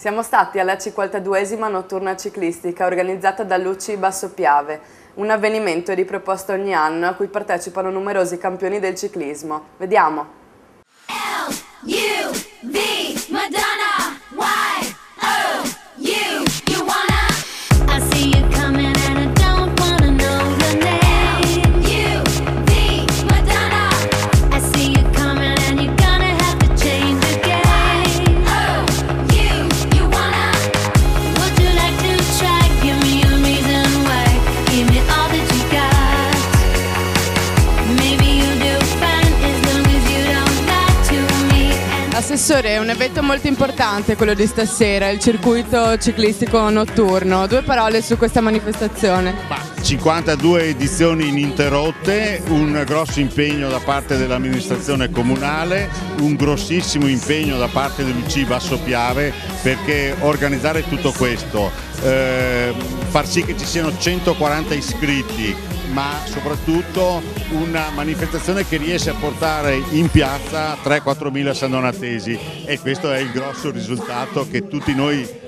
Siamo stati alla 52esima notturna ciclistica organizzata dall'UCI Basso Piave, un avvenimento riproposto ogni anno a cui partecipano numerosi campioni del ciclismo. Vediamo! L-U-V, Madonna, Y-O-U, you wanna? I see you coming and I don't wanna know the name. L-U-V, Madonna, I see you coming and you're gonna have to change the game. O-U, you wanna? Would you like to try? Give me a reason why. Give me all that you got. Maybe you'll do fine as long as you don't lie to me. Assessore, è un evento molto importante quello di stasera, il circuito ciclistico notturno. Due parole su questa manifestazione. 52 edizioni ininterrotte, un grosso impegno da parte dell'amministrazione comunale, un grossissimo impegno da parte dell'UCI Basso Piave, perché organizzare tutto questo, far sì che ci siano 140 iscritti, ma soprattutto una manifestazione che riesce a portare in piazza 3-4 mila sandonatesi, e questo è il grosso risultato che tutti noi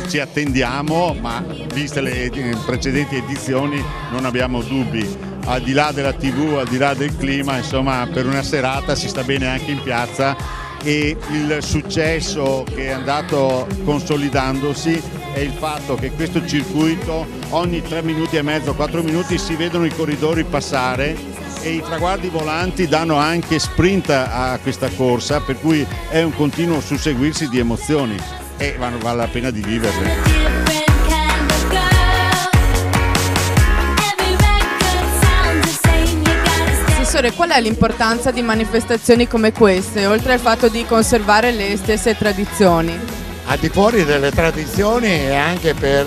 ci attendiamo, ma viste le precedenti edizioni non abbiamo dubbi. Al di là della TV, al di là del clima, insomma, per una serata si sta bene anche in piazza, e il successo che è andato consolidandosi è il fatto che questo circuito ogni 3 minuti e mezzo, 4 minuti si vedono i corridori passare, e i traguardi volanti danno anche sprint a questa corsa, per cui è un continuo susseguirsi di emozioni e vale la pena di viverle. Qual è l'importanza di manifestazioni come queste, oltre al fatto di conservare le stesse tradizioni? Al di fuori delle tradizioni è anche per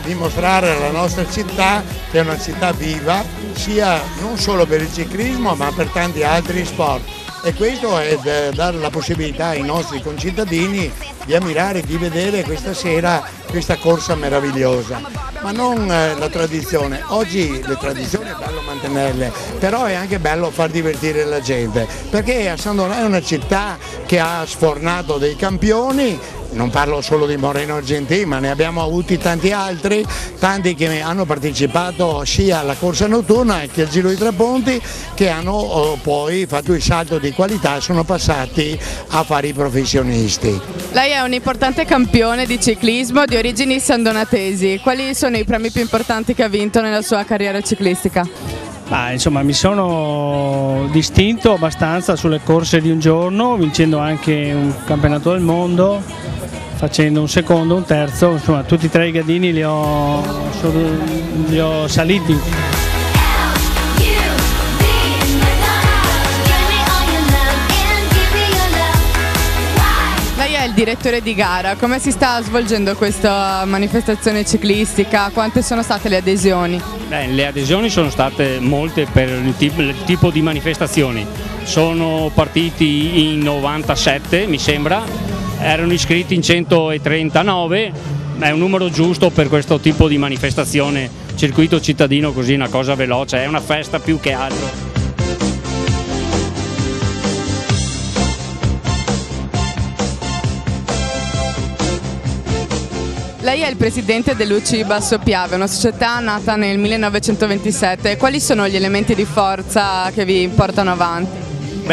dimostrare alla nostra città che è una città viva, sia non solo per il ciclismo ma per tanti altri sport, e questo è dare la possibilità ai nostri concittadini di ammirare, di vedere questa sera questa corsa meravigliosa. Ma non la tradizione, oggi le tradizioni è bello mantenerle, però è anche bello far divertire la gente, perché a San Donà è una città che ha sfornato dei campioni. Non parlo solo di Moreno Argentin, ma ne abbiamo avuti tanti altri, tanti che hanno partecipato sia alla corsa notturna che al Giro di Tre Ponti, che hanno poi fatto il salto di qualità e sono passati a fare i professionisti. Lei è un importante campione di ciclismo di origini sandonatesi. Quali sono i premi più importanti che ha vinto nella sua carriera ciclistica? Insomma, mi sono distinto abbastanza sulle corse di un giorno, vincendo anche un campionato del mondo, facendo un secondo, un terzo, insomma tutti e 3 i gradini li ho saliti. Lei è il direttore di gara, come si sta svolgendo questa manifestazione ciclistica? Quante sono state le adesioni? Le adesioni sono state molte per il tipo di manifestazioni. Sono partiti in 97, mi sembra, erano iscritti in 139, è un numero giusto per questo tipo di manifestazione, circuito cittadino, così una cosa veloce, è una festa più che altro. Lei è il presidente dell'UCI Basso Piave, una società nata nel 1927. Quali sono gli elementi di forza che vi portano avanti?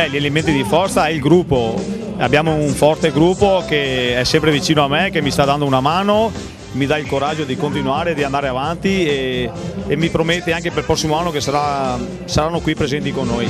Gli elementi di forza è il gruppo. Abbiamo un forte gruppo che è sempre vicino a me, che mi sta dando una mano, mi dà il coraggio di continuare, di andare avanti, e mi promette anche per il prossimo anno che saranno qui presenti con noi.